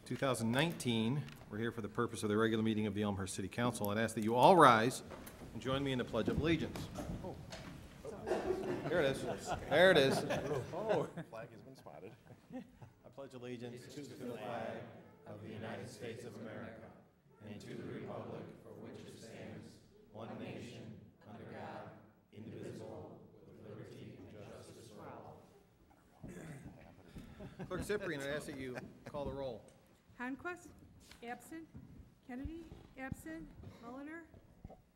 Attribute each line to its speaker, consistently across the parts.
Speaker 1: 2019. We're here for the purpose of the regular meeting of the Elmhurst City Council. I'd ask that you all rise and join me in the Pledge of Allegiance. There it is. There it is.
Speaker 2: Oh, flag has been spotted.
Speaker 1: I pledge allegiance to the flag of the United States of America and to the republic for which it stands, one nation, under God, indivisible, with liberty and justice for all. Clerk Cyprian, I ask that you call the roll.
Speaker 3: Conquest, absent. Kennedy, absent. Mulliner.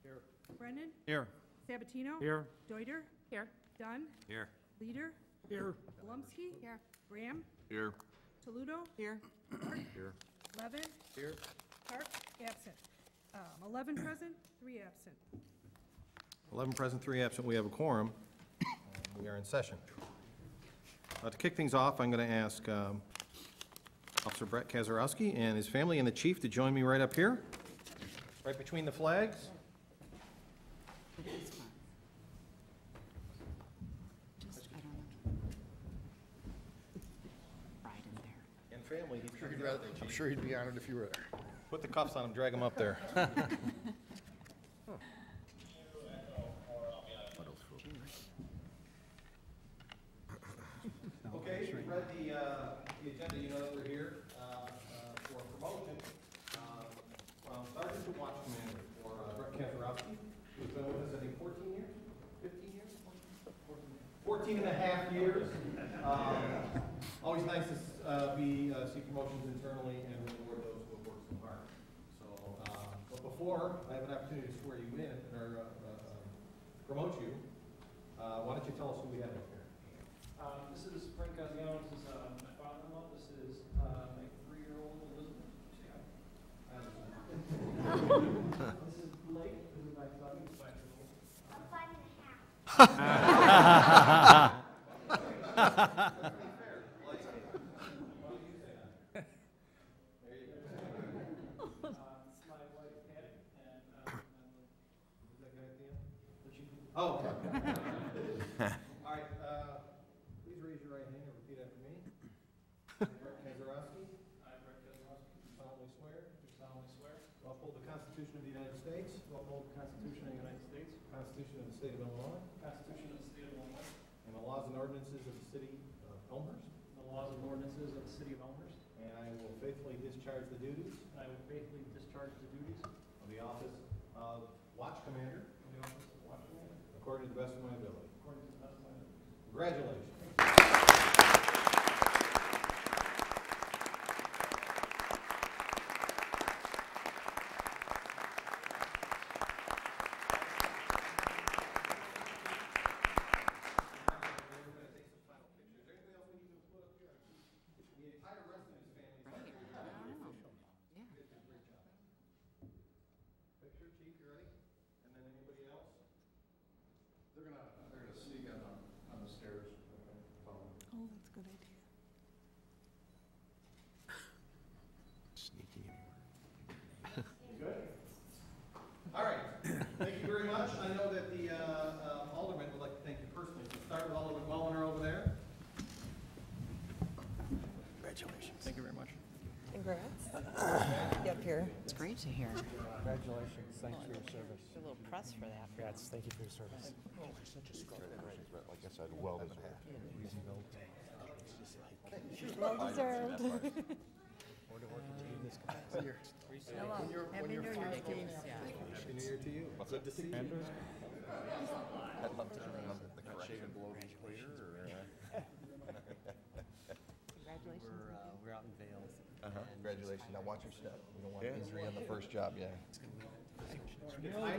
Speaker 2: Here.
Speaker 3: Brennan.
Speaker 2: Here.
Speaker 3: Sabatino.
Speaker 2: Here.
Speaker 3: Deuter.
Speaker 4: Here.
Speaker 3: Dunn.
Speaker 2: Here.
Speaker 3: Leader.
Speaker 2: Here.
Speaker 3: Blumsky.
Speaker 4: Here.
Speaker 3: Graham.
Speaker 2: Here.
Speaker 3: Toledo.
Speaker 4: Here.
Speaker 2: Here.
Speaker 3: Levin.
Speaker 2: Here.
Speaker 3: Park, absent. 11 present, 3 absent.
Speaker 1: 11 present, 3 absent. We have a quorum. We are in session. To kick things off, I'm going to ask Officer Brett Kazarowski and his family and the chief to join me right up here, right between the flags.
Speaker 4: Just, I don't know. Right in there.
Speaker 1: And family,
Speaker 2: I'm sure he'd be honored if you were there.
Speaker 1: put the cuffs on him, drag him up there. Okay, you've read the agenda. You know that we're here for promotion from Sergeant to Watch Commander for Brett Kazarowski, who's been with us, I think, 14 years? 15 years? 14 and a half years. Always nice to see promotions internally and reward those who have worked so hard. So, but before I have an opportunity to swear you in or promote you, why don't you tell us who we have up here?
Speaker 5: This is Frank Gaziano. This is my father-in-law. This is my 3-year-old Elizabeth. This is Blake. This is my son. He's 5 years old.
Speaker 6: I'm 5.5.
Speaker 5: It's my wife, Patty, and
Speaker 1: Is that good idea? Oh, okay. All right, please raise your right hand and repeat after me. Brett Kazarowski,
Speaker 5: I, Brett Gaziano,
Speaker 1: solemnly swear
Speaker 5: do solemnly swear
Speaker 1: to uphold the Constitution of the United States,
Speaker 5: to uphold the Constitution of the United States,
Speaker 1: the Constitution of the State of Illinois,
Speaker 5: the Constitution of the State of Illinois,
Speaker 1: and the laws and ordinances of the City of Elmhurst,
Speaker 5: and the laws and ordinances of the City of Elmhurst,
Speaker 1: and I will faithfully discharge the duties
Speaker 5: and I will faithfully discharge the duties
Speaker 1: of the office of Watch Commander
Speaker 5: of the office of Watch Commander
Speaker 1: according to the best of my ability.
Speaker 5: according to the best of my ability.
Speaker 1: Congratulations. Picture, Chief, you ready? And then anybody else?
Speaker 2: They're gonna sneak on the stairs.
Speaker 3: Oh, that's a good idea.
Speaker 2: Sneaking
Speaker 1: Good? All right, thank you very much. I know that the Alderman would like to thank you personally. So start with Alderman Mulliner over there. Congratulations. Thank you very much.
Speaker 7: Congrats. Get up here.
Speaker 4: It's great to hear.
Speaker 8: Congratulations. Thanks for your service.
Speaker 4: A little press for that.
Speaker 8: Congrats. Thank you for your service.
Speaker 2: Like I said, well deserved.
Speaker 7: Well deserved.
Speaker 4: Hello. Happy New Year, Steve.
Speaker 1: Happy New Year to you. Good to see you.
Speaker 2: I'd love to remember the correction below the equator, or?
Speaker 4: Congratulations.
Speaker 8: We're out in Vales.
Speaker 2: Congratulations. Now watch your step. We don't want injury on the first job, yeah.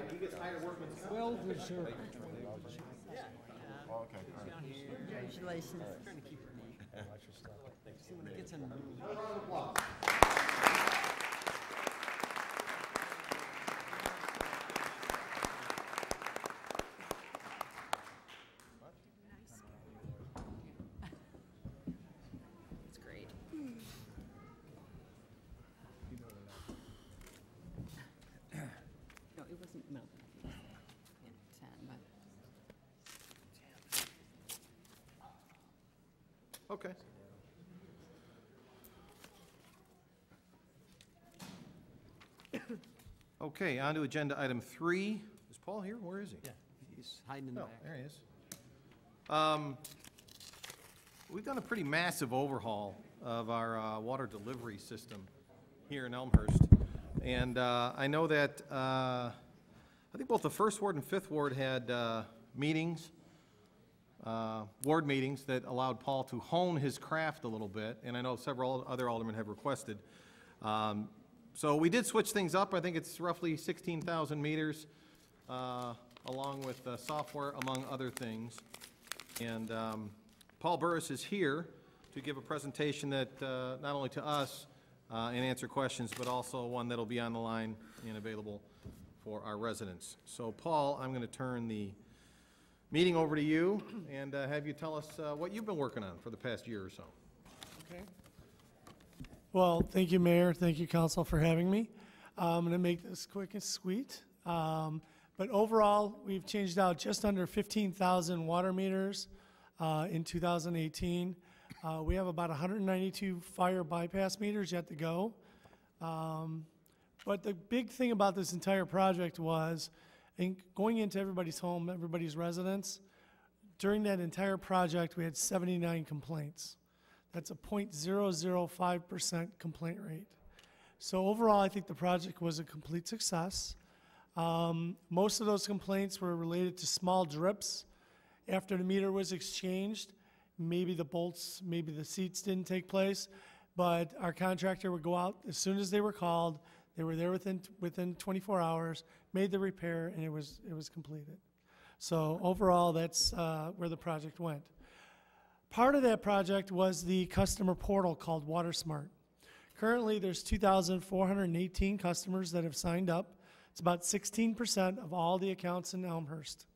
Speaker 1: He gets higher workman's comp.
Speaker 8: Well deserved.
Speaker 2: Oh, okay, all right.
Speaker 4: Congratulations.
Speaker 8: Watch your step.
Speaker 4: See when it gets in the mood.
Speaker 1: Another round of applause.
Speaker 4: It's great. No, it wasn't milk. It was 10, but
Speaker 1: Okay. Okay, on to agenda item 3. Is Paul here? Where is he?
Speaker 8: Yeah, he's hiding in the
Speaker 1: Oh,
Speaker 8: back.
Speaker 1: there he is. We've done a pretty massive overhaul of our water delivery system here in Elmhurst. And I know that, I think both the First Ward and Fifth Ward had meetings, ward meetings that allowed Paul to hone his craft a little bit, and I know several other aldermen have requested. So we did switch things up. I think it's roughly 16,000 meters, along with software, among other things. And Paul Burris is here to give a presentation that, not only to us, and answer questions, but also one that'll be on the line and available for our residents. So Paul, I'm going to turn the meeting over to you and have you tell us what you've been working on for the past year or so.
Speaker 6: Okay. Well, thank you, Mayor. Thank you, Council, for having me. I'm going to make this quick and sweet. But overall, we've changed out just under 15,000 water meters in 2018. We have about 192 fire bypass meters yet to go. But the big thing about this entire project was, I think, going into everybody's home, everybody's residence, during that entire project, we had 79 complaints. That's a 0.005% complaint rate. So overall, I think the project was a complete success. Most of those complaints were related to small drips. After the meter was exchanged, maybe the bolts, maybe the seats didn't take place, but our contractor would go out as soon as they were called. They were there within 24 hours, made the repair, and it was completed. So overall, that's where the project went. Part of that project was the customer portal called WaterSmart. Currently, there's 2,418 customers that have signed up. It's about 16% of all the accounts in Elmhurst.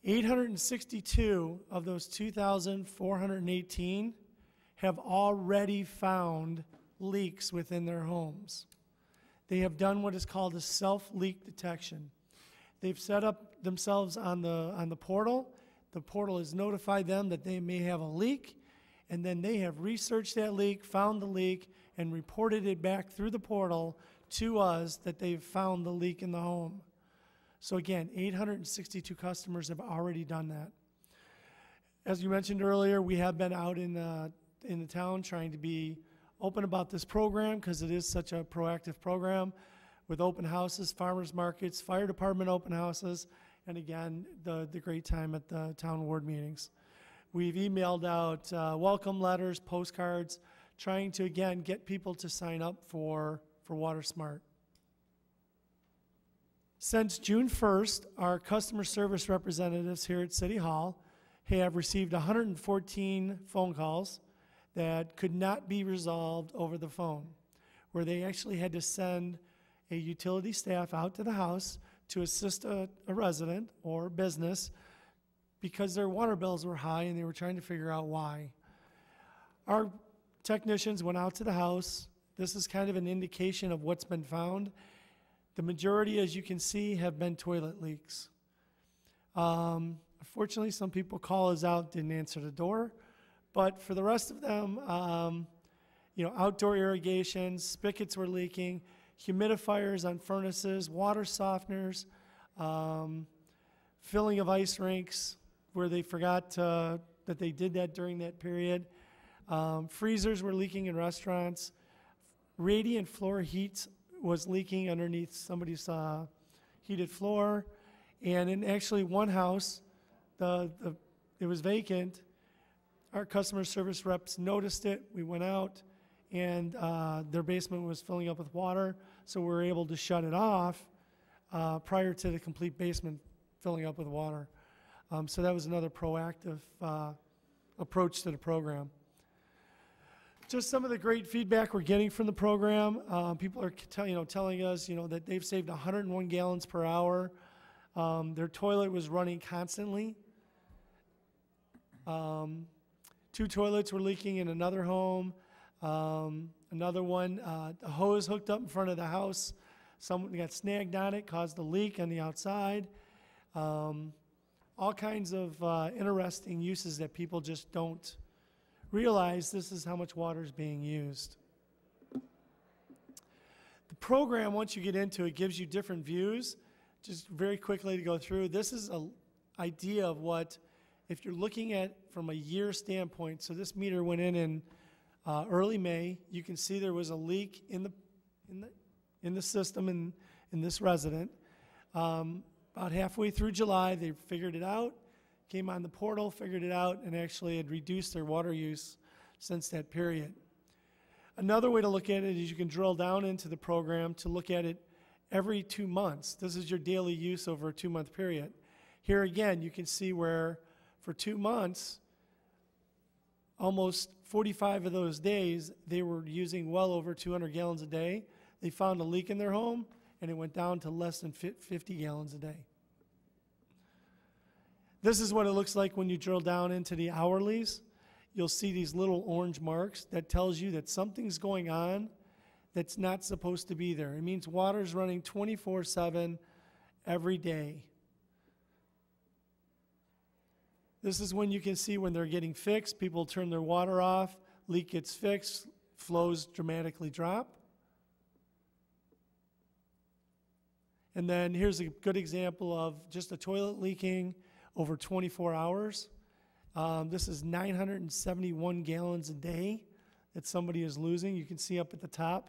Speaker 6: 862 of those 2,418 have already found leaks within their homes. They have done what is called a self-leak detection. They've set up themselves on the portal. The portal has notified them that they may have a leak, and then they have researched that leak, found the leak, and reported it back through the portal to us that they've found the leak in the home. So again, 862 customers have already done that. As you mentioned earlier, we have been out in the town trying to be open about this program because it is such a proactive program with open houses, farmers markets, fire department open houses, and again, the great time at the town ward meetings. We've emailed out welcome letters, postcards, trying to, again, get people to sign up for WaterSmart. Since June 1st, our customer service representatives here at City Hall have received 114 phone calls that could not be resolved over the phone, where they actually had to send a utility staff out to the house to assist a resident or business because their water bills were high and they were trying to figure out why. Our technicians went out to the house. This is kind of an indication of what's been found. The majority, as you can see, have been toilet leaks. Unfortunately, some people call us out, didn't answer the door. But for the rest of them, outdoor irrigation, spigots were leaking, humidifiers on furnaces, water softeners, filling of ice rinks where they forgot that they did that during that period. Freezers were leaking in restaurants. Radiant floor heat was leaking underneath somebody's heated floor. And in actually one house, it was vacant. Our customer service reps noticed it. We went out, and their basement was filling up with water, so we were able to shut it off prior to the complete basement filling up with water. So that was another proactive approach to the program. Just some of the great feedback we're getting from the program. People are telling us that they've saved 101 gallons per hour. Their toilet was running constantly. 2 toilets were leaking in another home. Another one, a hose hooked up in front of the house. Someone got snagged on it, caused a leak on the outside. All kinds of interesting uses that people just don't realize this is how much water is being used. The program, once you get into it, gives you different views. Just very quickly to go through, this is an idea of what, if you're looking at from a year standpoint, so this meter went in early May. You can see there was a leak in the system in this resident. About halfway through July, they figured it out, came on the portal, figured it out, and actually had reduced their water use since that period. Another way to look at it is you can drill down into the program to look at it every 2 months. This is your daily use over a 2-month period. Here again, you can see where for 2 months, almost 45 of those days, they were using well over 200 gallons a day. They found a leak in their home, and it went down to less than 50 gallons a day. This is what it looks like when you drill down into the hourlies. You'll see these little orange marks that tells you that something's going on that's not supposed to be there. It means water's running 24/7 every day. This is when you can see when they're getting fixed. People turn their water off, leak gets fixed, flows dramatically drop. And then here's a good example of just a toilet leaking over 24 hours. This is 971 gallons a day that somebody is losing. You can see up at the top.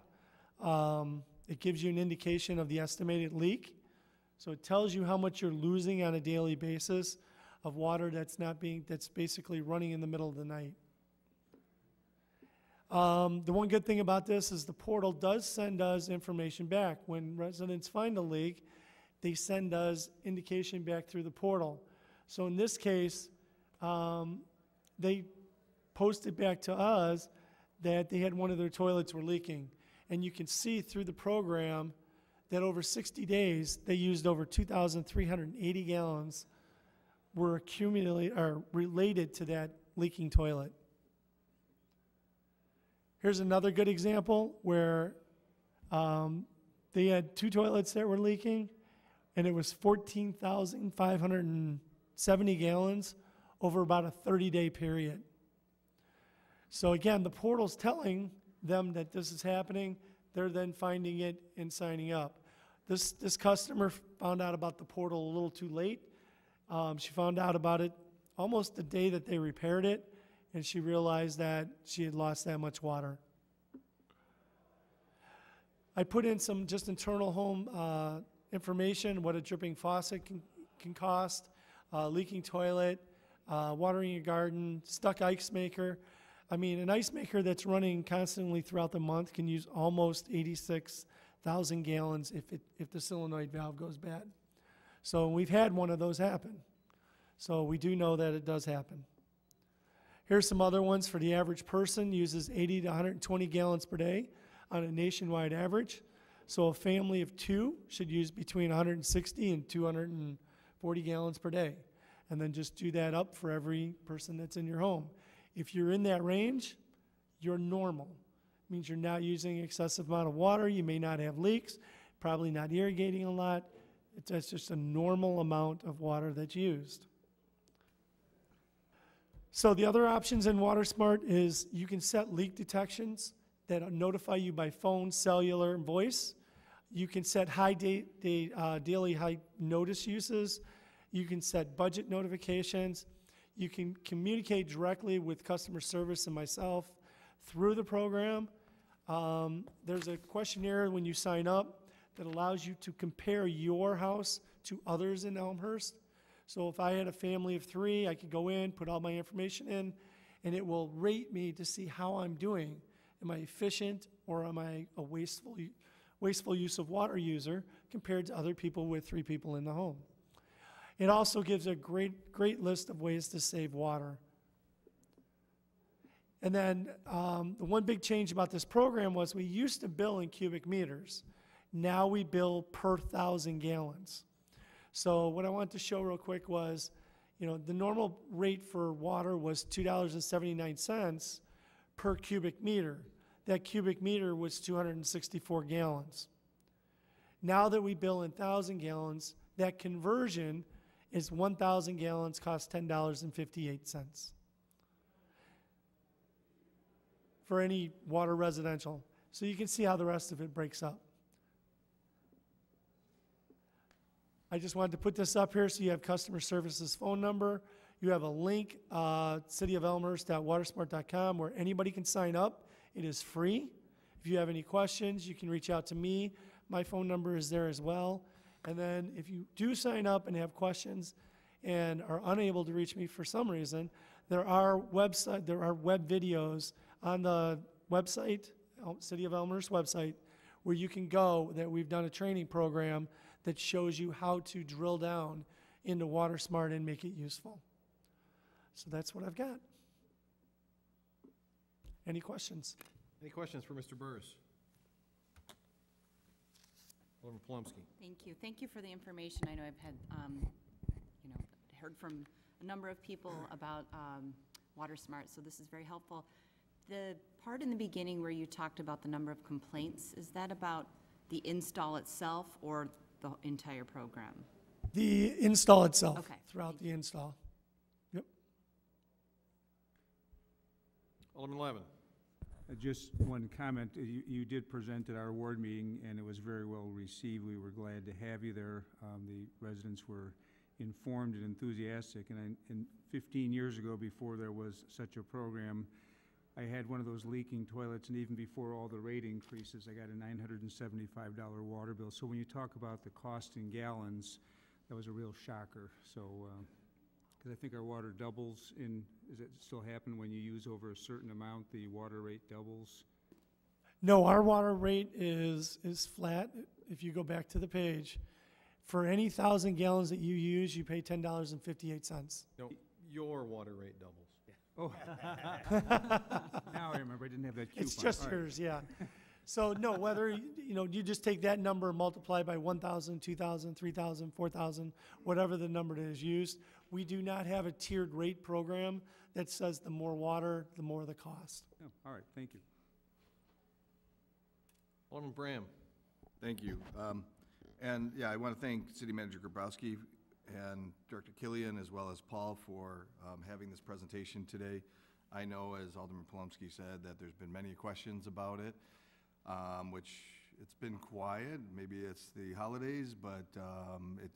Speaker 6: It gives you an indication of the estimated leak. So it tells you how much you're losing on a daily basis of water that's basically running in the middle of the night. The one good thing about this is the portal does send us information back. When residents find a leak, they send us indication back through the portal. So in this case, they posted back to us that they had one of their toilets were leaking. And you can see through the program that over 60 days, they used over 2,380 gallons were related to that leaking toilet. Here's another good example where they had 2 toilets that were leaking, and it was 14,570 gallons over about a 30-day period. So again, the portal's telling them that this is happening. They're then finding it and signing up. This customer found out about the portal a little too late. She found out about it almost the day that they repaired it, and she realized that she had lost that much water. I put in some just internal home information, what a dripping faucet can cost, leaking toilet, watering a garden, stuck ice maker. I mean, an ice maker that's running constantly throughout the month can use almost 86,000 gallons if the solenoid valve goes bad. So we've had one of those happen. So we do know that it does happen. Here's some other ones for the average person. Uses 80 to 120 gallons per day on a nationwide average. So a family of 2 should use between 160 and 240 gallons per day. And then just do that up for every person that's in your home. If you're in that range, you're normal. It means you're not using an excessive amount of water. You may not have leaks, probably not irrigating a lot. That's just a normal amount of water that's used. So the other options in WaterSmart is you can set leak detections that notify you by phone, cellular, and voice. You can set daily high notice uses. You can set budget notifications. You can communicate directly with customer service and myself through the program. There's a questionnaire when you sign up that allows you to compare your house to others in Elmhurst. So if I had a family of 3, I could go in, put all my information in, and it will rate me to see how I'm doing. Am I efficient, or am I a wasteful use of water user compared to other people with 3 people in the home? It also gives a great list of ways to save water. And then the one big change about this program was we used to bill in cubic meters. Now we bill per 1,000 gallons. So what I wanted to show real quick was, the normal rate for water was $2.79 per cubic meter. That cubic meter was 264 gallons. Now that we bill in 1,000 gallons, that conversion is 1,000 gallons costs $10.58 for any water residential. So you can see how the rest of it breaks up. I just wanted to put this up here so you have customer service's phone number. You have a link, cityofelmhurst.watersmart.com, where anybody can sign up. It is free. If you have any questions, you can reach out to me. My phone number is there as well. And then if you do sign up and have questions and are unable to reach me for some reason, there are web videos on the website, City of Elmhurst website, where you can go, that we've done a training program that shows you how to drill down into WaterSmart and make it useful. So that's what I've got. Any questions?
Speaker 1: Any questions for Mr. Burris? Alderman Polomsky.
Speaker 4: Thank you. Thank you for the information. I know I've had, heard from a number of people about WaterSmart, so this is very helpful. The part in the beginning where you talked about the number of complaints, is that about the install itself or the entire program?
Speaker 6: The install itself.
Speaker 4: Okay.
Speaker 6: Throughout the install. Yep.
Speaker 1: Alderman Levin.
Speaker 9: Just one comment. You did present at our ward meeting, and it was very well received. We were glad to have you there. The residents were informed and enthusiastic. And 15 years ago, before there was such a program, I had one of those leaking toilets, and even before all the rate increases, I got a $975 water bill. So when you talk about the cost in gallons, that was a real shocker. So, because I think our water doubles does it still happen when you use over a certain amount, the water rate doubles?
Speaker 6: No, our water rate is flat. If you go back to the page, for any 1,000 gallons that you use, you pay $10.58.
Speaker 1: No, your water rate doubles.
Speaker 9: Oh. Now I remember, I didn't have that coupon.
Speaker 6: It's just
Speaker 9: All right.
Speaker 6: yours, yeah. So no, whether, you just take that number and multiply by 1,000, 2,000, 3,000, 4,000, whatever the number that is used. We do not have a tiered rate program that says the more water, the more the cost.
Speaker 9: Oh, all right, thank you.
Speaker 1: Alderman Bram.
Speaker 2: Thank you. And yeah, I want to thank City Manager Grabowski and Director Killian, as well as Paul, for having this presentation today. I know, as Alderman Polomsky said, that there's been many questions about it, which it's been quiet. Maybe it's the holidays, but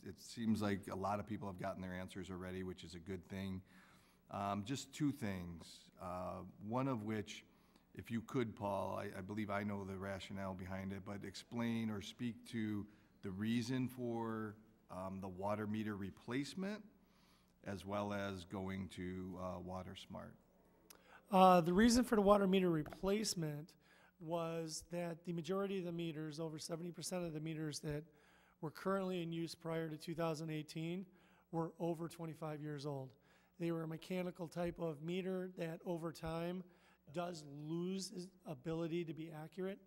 Speaker 2: it seems like a lot of people have gotten their answers already, which is a good thing. Just two things, one of which, if you could, Paul, I believe I know the rationale behind it, but explain or speak to the reason for the water meter replacement, as well as going to WaterSmart.
Speaker 6: The reason for the water meter replacement was that the majority of the meters, over 70% of the meters that were currently in use prior to 2018, were over 25 years old. They were a mechanical type of meter that over time does lose its ability to be accurate.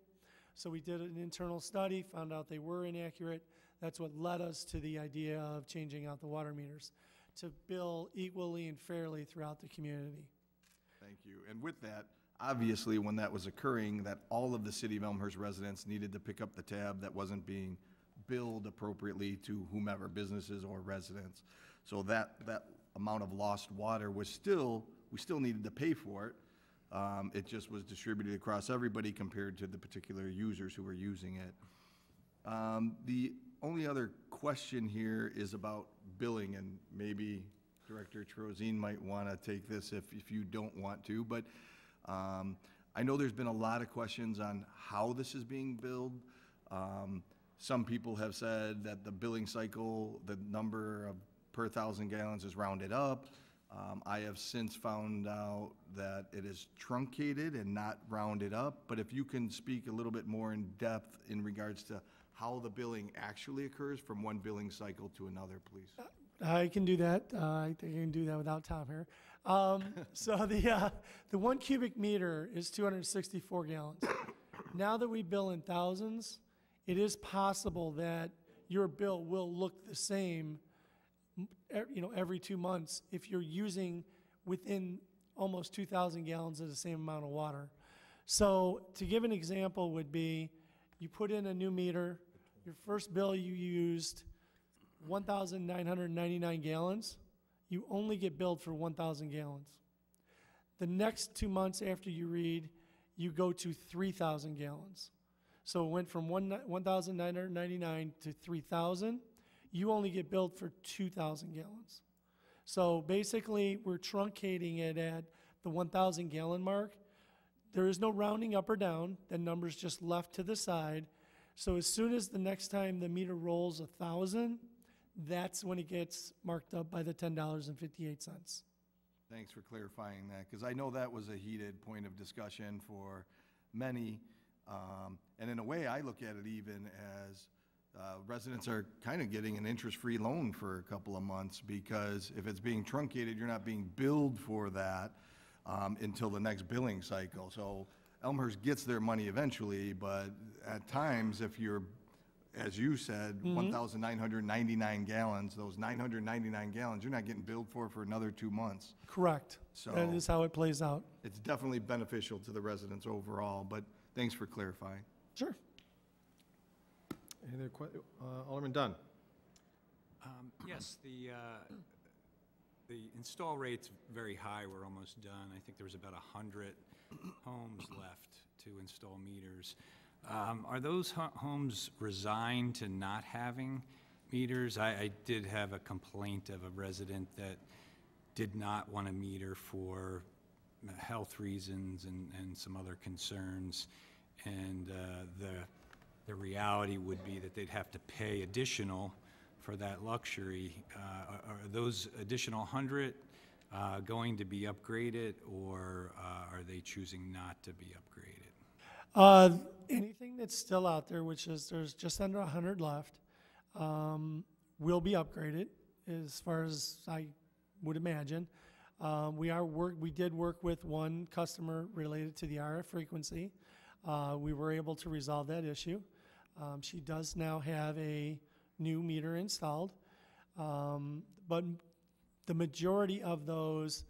Speaker 6: So we did an internal study, found out they were inaccurate. That's what led us to the idea of changing out the water meters to bill equally and fairly throughout the community.
Speaker 2: Thank you. And with that, obviously, when that was occurring, that all of the City of Elmhurst residents needed to pick up the tab that wasn't being billed appropriately to whomever, businesses or residents. So that amount of lost water was we still needed to pay for it. It just was distributed across everybody compared to the particular users who were using it. The only other question here is about billing, and maybe Director Trozine might want to take this if you don't want to, but I know there's been a lot of questions on how this is being billed. Some people have said that the billing cycle, the number of per 1,000 gallons is rounded up. I have since found out that it is truncated and not rounded up, but if you can speak a little bit more in depth in regards to how the billing actually occurs from one billing cycle to another, please.
Speaker 6: I can do that. I think I can do that without Tom here. So the 1 cubic meter is 264 gallons. Now that we bill in thousands, it is possible that your bill will look the same, every 2 months if you're using within almost 2,000 gallons of the same amount of water. So to give an example would be, you put in a new meter, your first bill you used 1,999 gallons, you only get billed for 1,000 gallons. The next 2 months after you read, you go to 3,000 gallons. So it went from 1,999 to 3,000. you only get billed for 2,000 gallons. So basically, we're truncating it at the 1,000 gallon mark. There is no rounding up or down. The number's just left to the side. So as soon as the next time the meter rolls 1,000, that's when it gets marked up by the $10.58.
Speaker 2: Thanks for clarifying that, because I know that was a heated point of discussion for many. And in a way, I look at it even as residents are kind of getting an interest-free loan for a couple of months, because if it's being truncated, you're not being billed for that until the next billing cycle. So Elmhurst gets their money eventually, but at times, if you're, as you said, 1,999 gallons, those 999 gallons, you're not getting billed for another 2 months.
Speaker 6: Correct.
Speaker 2: So-
Speaker 6: That is how it plays out.
Speaker 2: It's definitely beneficial to the residents overall, but thanks for clarifying.
Speaker 6: Sure.
Speaker 1: Any other Alderman Dunn?
Speaker 10: Yes, the install rate's very high. We're almost done. I think there was about 100 homes left to install meters. Are those homes resigned to not having meters? I did have a complaint of a resident that did not want a meter for health reasons and some other concerns. And the reality would be that they'd have to pay additional for that luxury. Are those additional 100 going to be upgraded, or are they choosing not to be upgraded?
Speaker 6: Anything that's still out there, which is there's just under 100 left, will be upgraded as far as I would imagine. We did work with one customer related to the RF frequency. We were able to resolve that issue. She does now have a new meter installed, but the majority of those,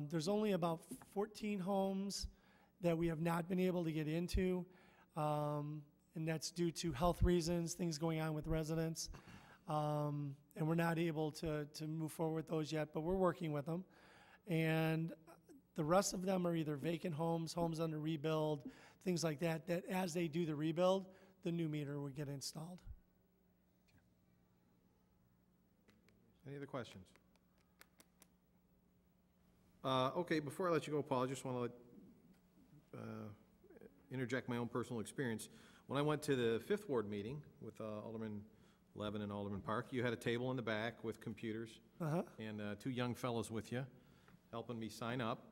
Speaker 6: there's only about 14 homes that we have not been able to get into, and that's due to health reasons, things going on with residents, and we're not able to move forward with those yet, but we're working with them. And the rest of them are either vacant homes, homes under rebuild, things like that, that as they do the rebuild, the new meter would get installed.
Speaker 1: Any other questions? Okay, before I let you go, Paul, I just want to interject my own personal experience. When I went to the Fifth Ward meeting with Alderman Levin and Alderman Park, you had a table in the back with computers and two young fellows with you helping me sign up.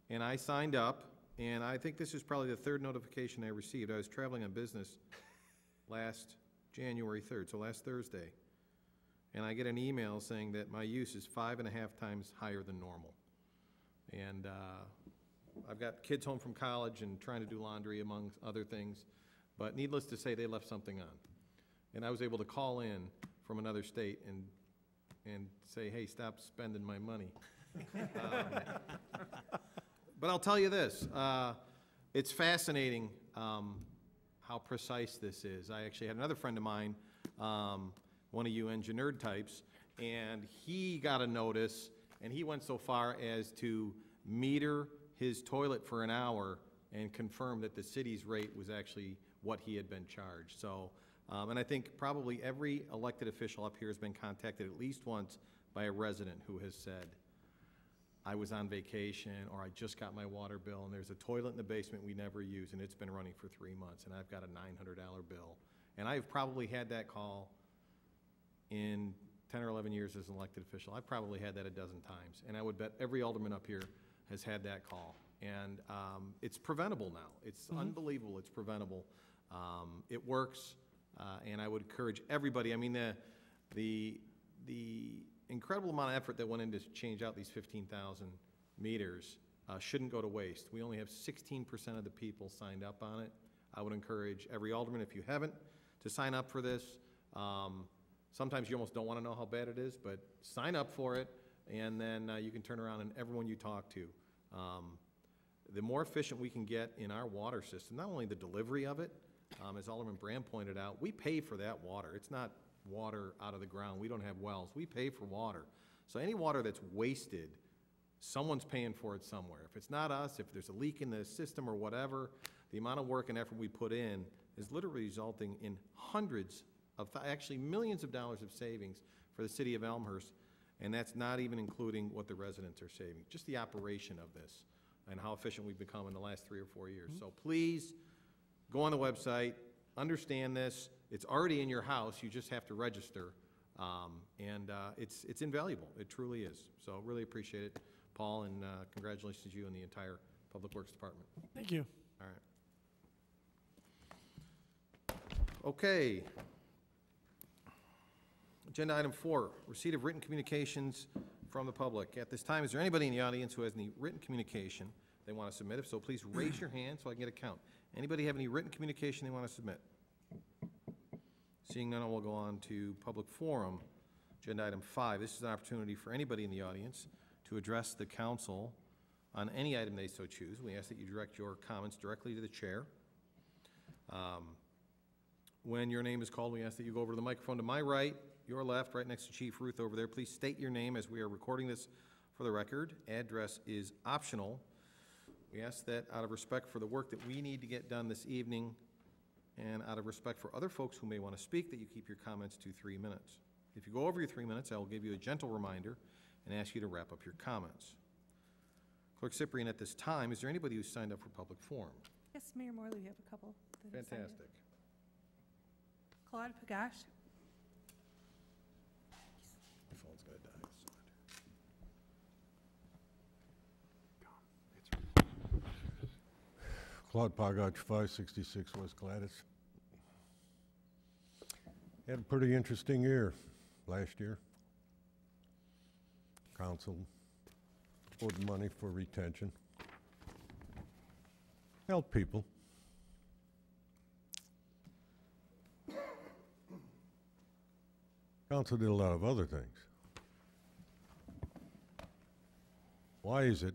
Speaker 1: And I signed up, and I think this is probably the third notification I received. I was traveling on business last January 3rd, so last Thursday. And I get an email saying that my use is 5.5 times higher than normal. And I've got kids home from college and trying to do laundry, among other things. But needless to say, they left something on. And I was able to call in from another state and say, hey, stop spending my money. But I'll tell you this, it's fascinating how precise this is. I actually had another friend of mine, one of you engineered types, and he got a notice, and he went so far as to meter his toilet for an hour and confirm that the city's rate was actually what he had been charged. So, and I think probably every elected official up here has been contacted at least once by a resident who has said, I was on vacation, or I just got my water bill, and there's a toilet in the basement we never use, and it's been running for 3 months, and I've got a $900 bill. And I've probably had that call in 10 or 11 years as an elected official. I've probably had that a dozen times, and I would bet every alderman up here has had that call. And it's preventable now. It's unbelievable. It's preventable. It works, and I would encourage everybody. I mean, the incredible amount of effort that went into change out these 15,000 meters shouldn't go to waste. We only have 16% of the people signed up on it. I would encourage every alderman, if you haven't, to sign up for this. Sometimes you almost don't want to know how bad it is, but sign up for it, and then you can turn around and everyone you talk to. The more efficient we can get in our water system, not only the delivery of it, as Alderman Brand pointed out, we pay for that water. It's not water out of the ground. We don't have wells. We pay for water. So any water that's wasted, someone's paying for it somewhere. If it's not us, if there's a leak in the system or whatever, the amount of work and effort we put in is literally resulting in hundreds actually millions of dollars of savings for the city of Elmhurst, and that's not even including what the residents are saving, just the operation of this and how efficient we've become in the last 3 or 4 years. So please, go on the website, understand this. It's already in your house, you just have to register. It's invaluable, it truly is. So really appreciate it, Paul, and congratulations to you and the entire Public Works Department.
Speaker 6: Thank you.
Speaker 1: All right. Okay. Agenda item 4, receipt of written communications from the public. At this time, is there anybody in the audience who has any written communication they want to submit? If so, please raise your hand so I can get a count. Anybody have any written communication they want to submit? Seeing none, we'll go on to public forum. Agenda item 5. This is an opportunity for anybody in the audience to address the council on any item they so choose. We ask that you direct your comments directly to the chair. When your name is called, we ask that you go over to the microphone to my right, your left, right next to Chief Ruth over there. Please state your name as we are recording this for the record. Address is optional. We ask that out of respect for the work that we need to get done this evening and out of respect for other folks who may want to speak, that you keep your comments to 3 minutes. If you go over your 3 minutes, I will give you a gentle reminder and ask you to wrap up your comments. Clerk Cyprian, at this time, is there anybody who's signed up for public forum?
Speaker 3: Yes, Mayor Morley, we have a couple. that have signed up.
Speaker 1: Fantastic.
Speaker 3: Claude Pagache.
Speaker 1: My phone's gonna die.
Speaker 11: Claude Pagach, 566 West Gladys. Had a pretty interesting year last year. Council voted money for retention. Helped people. Council did a lot of other things. Why is it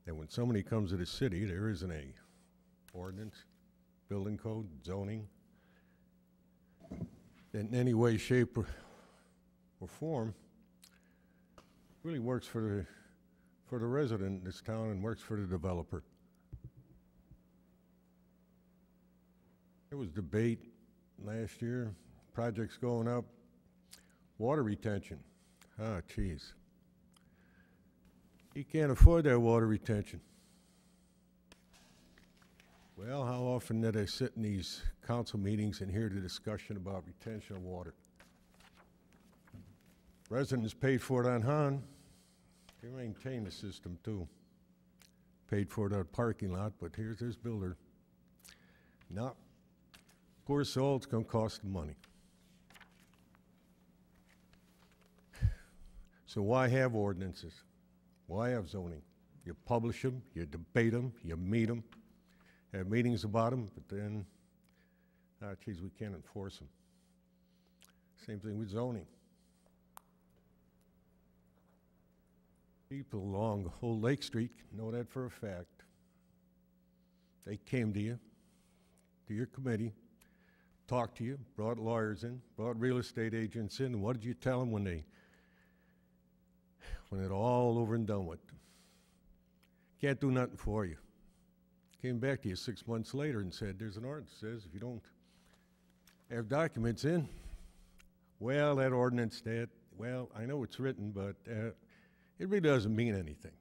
Speaker 11: that when somebody comes to the city, there isn't a ordinance, building code, zoning, that in any way, shape, or form really works for the resident in this town and works for the developer? There was debate last year, projects going up, water retention. Ah, geez. You can't afford that water retention. Well, how often did I sit in these council meetings and hear the discussion about retention of water? Residents paid for it on Han. They maintain the system too. Paid for it on parking lot, but here's this builder. No. Poor soul, it's gonna cost them money. So why have ordinances? Why have zoning? You publish them, you debate them, you meet them, have meetings about them, but then, geez, we can't enforce them. Same thing with zoning. People along Old Lake Street know that for a fact. They came to you, to your committee, talked to you, brought lawyers in, brought real estate agents in, and what did you tell them when it all over and done with? Can't do nothing for you. Came back to you 6 months later and said, there's an ordinance that says if you don't have documents in, well, that ordinance, well, I know it's written, but it really doesn't mean anything.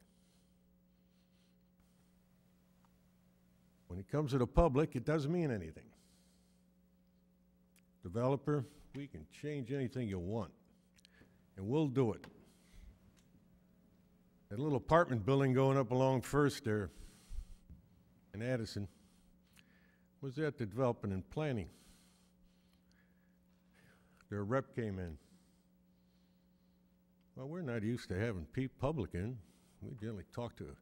Speaker 11: When it comes to the public, it doesn't mean anything. Developer, we can change anything you want, and we'll do it. That little apartment building going up along First there in Addison, was that the development and planning? Their rep came in. Well, we're not used to having public in. We generally talk to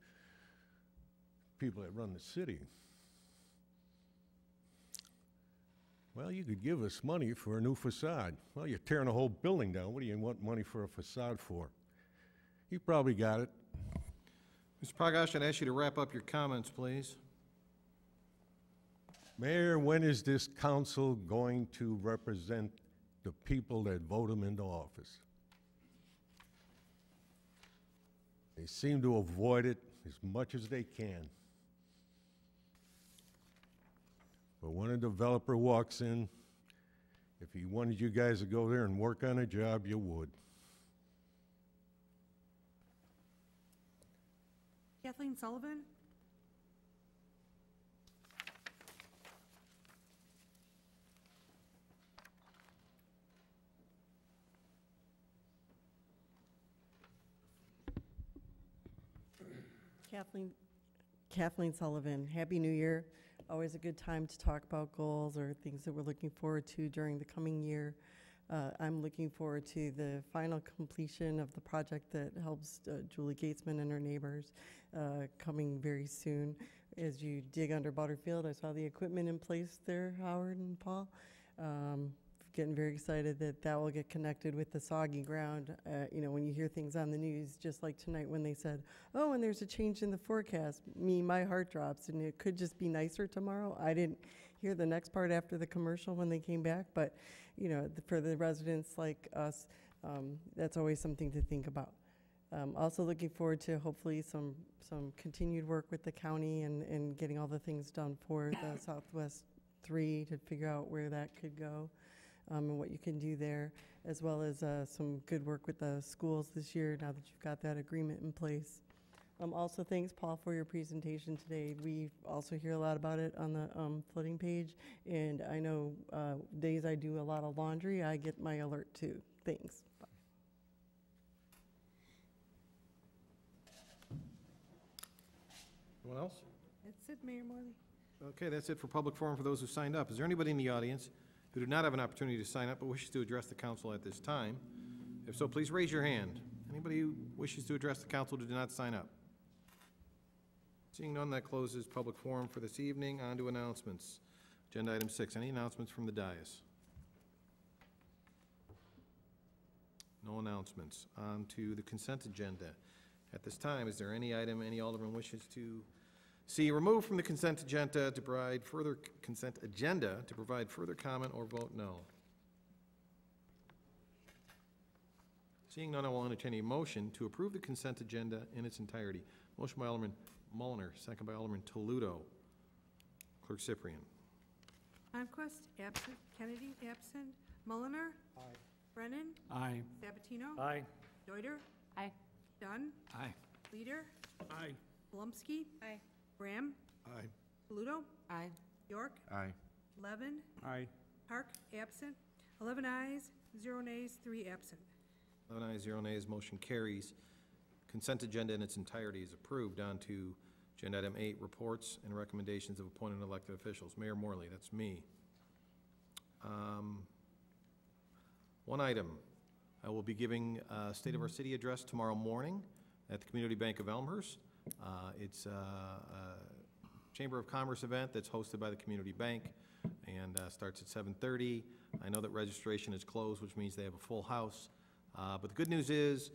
Speaker 11: people that run the city. Well, you could give us money for a new facade. Well, you're tearing a whole building down. What do you want money for a facade for? You probably got it.
Speaker 1: Mr. Pagache, I'd ask you to wrap up your comments, please.
Speaker 11: Mayor, when is this council going to represent the people that vote them into office? They seem to avoid it as much as they can. But when a developer walks in, if he wanted you guys to go there and work on a job, you would.
Speaker 3: Kathleen Sullivan?
Speaker 7: Kathleen Sullivan, Happy New Year. Always a good time to talk about goals or things that we're looking forward to during the coming year. I'm looking forward to the final completion of the project that helps Julie Gatesman and her neighbors coming very soon. As you dig under Butterfield, I saw the equipment in place there, Howard and Paul. Getting very excited that that will get connected with the soggy ground. You know, when you hear things on the news, just like tonight when they said, oh, and there's a change in the forecast, my heart drops, and it could just be nicer tomorrow. I didn't hear the next part after the commercial when they came back, but, you know, for the residents like us, that's always something to think about. Also looking forward to hopefully some continued work with the county and getting all the things done for the Southwest 3 to figure out where that could go. And what you can do there, as well as some good work with the schools this year now that you've got that agreement in place. Also, thanks, Paul, for your presentation today. We also hear a lot about it on the flooding page, and I know days I do a lot of laundry, I get my alert too. Thanks.
Speaker 1: Anyone else?
Speaker 3: That's it, Mayor Morley.
Speaker 1: Okay, that's it for public forum for those who signed up. Is there anybody in the audience who did not have an opportunity to sign up but wishes to address the council at this time? If so, please raise your hand. Anybody who wishes to address the council who did not sign up? Seeing none, that closes public forum for this evening. On to announcements. Agenda item 6, any announcements from the dais? No announcements. On to the consent agenda. At this time, is there any item any alderman wishes to see removed from the consent agenda to provide further comment or vote no? Seeing none, I will entertain a motion to approve the consent agenda in its entirety. Motion by Alderman Mulliner, second by Alderman Toledo. Clerk Cyprian.
Speaker 3: Conquest, absent. Kennedy, absent. Mulliner?
Speaker 8: Aye.
Speaker 3: Brennan?
Speaker 8: Aye.
Speaker 3: Sabatino?
Speaker 8: Aye.
Speaker 3: Deuter?
Speaker 4: Aye.
Speaker 3: Dunn?
Speaker 10: Aye.
Speaker 3: Leader?
Speaker 9: Aye.
Speaker 3: Palumski?
Speaker 4: Aye.
Speaker 3: Graham?
Speaker 2: Aye.
Speaker 3: Pluto?
Speaker 4: Aye.
Speaker 3: York?
Speaker 2: Aye.
Speaker 3: Levin?
Speaker 9: Aye.
Speaker 3: Park, absent. 11 ayes, 0 nays, 3 absent.
Speaker 1: 11 ayes, 0 nays, motion carries. Consent agenda in its entirety is approved. On to agenda item 8, reports and recommendations of appointed and elected officials. Mayor Morley, that's me. One item, I will be giving a State of Our City address tomorrow morning at the Community Bank of Elmhurst. It's a Chamber of Commerce event that's hosted by the Community Bank and starts at 7:30. I know that registration is closed, which means they have a full house. But the good news is,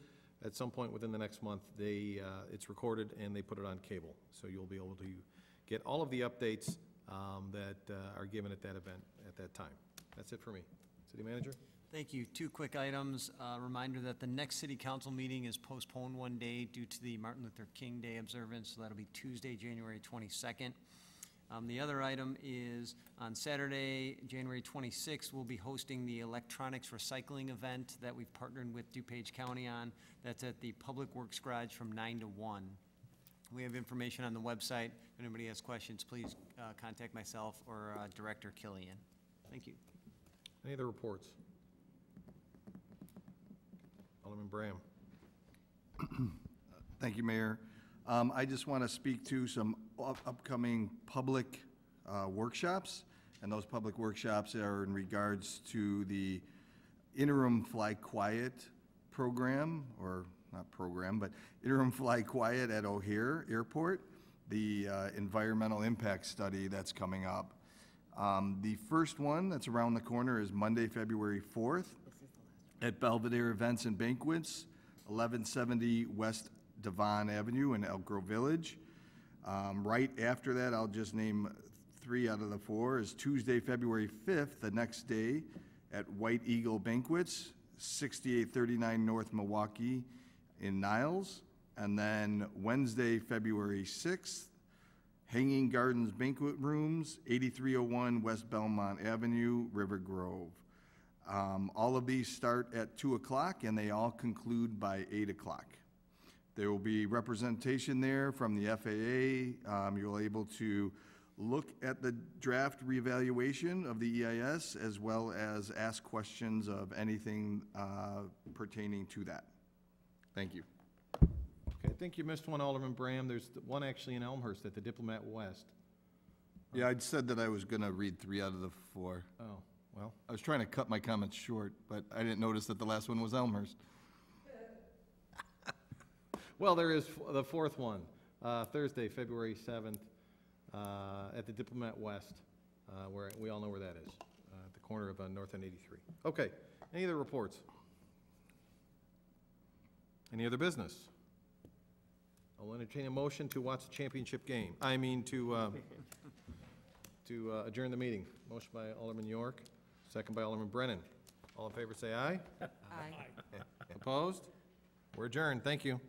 Speaker 1: at some point within the next month, it's recorded and they put it on cable. So you'll be able to get all of the updates that are given at that event at that time. That's it for me. City Manager?
Speaker 8: Thank you. 2 quick items. Reminder that the next city council meeting is postponed 1 day due to the Martin Luther King Day observance, so that'll be Tuesday, January 22nd. The other item is on Saturday, January 26th, we'll be hosting the electronics recycling event that we've partnered with DuPage County on. That's at the Public Works Garage from 9 to 1. We have information on the website. If anybody has questions, please contact myself or Director Killian. Thank you.
Speaker 1: Any other reports? Alderman Bram.
Speaker 2: Thank you, Mayor. I just want to speak to some upcoming public workshops, and those public workshops are in regards to the interim Fly Quiet program, or not program, but interim Fly Quiet at O'Hare Airport, the environmental impact study that's coming up. The first one that's around the corner is Monday, February 4th at Belvedere Events and Banquets, 1170 West Devon Avenue in Elk Grove Village. Right after that, I'll just name 3 out of the 4, is Tuesday, February 5th, the next day, at White Eagle Banquets, 6839 North Milwaukee in Niles. And then Wednesday, February 6th, Hanging Gardens Banquet Rooms, 8301 West Belmont Avenue, River Grove. All of these start at 2 o'clock and they all conclude by 8 o'clock. There will be representation there from the FAA. You'll be able to look at the draft reevaluation of the EIS as well as ask questions of anything pertaining to that. Thank you.
Speaker 1: Okay, I think you missed one, Alderman Bram. There's one actually in Elmhurst at the Diplomat West.
Speaker 2: Yeah, I'd said that I was going to read 3 out of the 4.
Speaker 1: Oh, well,
Speaker 2: I was trying to cut my comments short, but I didn't notice that the last one was Elmhurst.
Speaker 1: well, there is the 4th one, Thursday, February 7th, at the Diplomat West, where we all know where that is, at the corner of North and 83. Okay, any other reports? Any other business? I'll entertain a motion to watch the championship game. I mean to adjourn the meeting. Motion by Alderman York, second by Alderman Brennan. All in favor say aye.
Speaker 4: Aye.
Speaker 1: Opposed? We're adjourned. Thank you.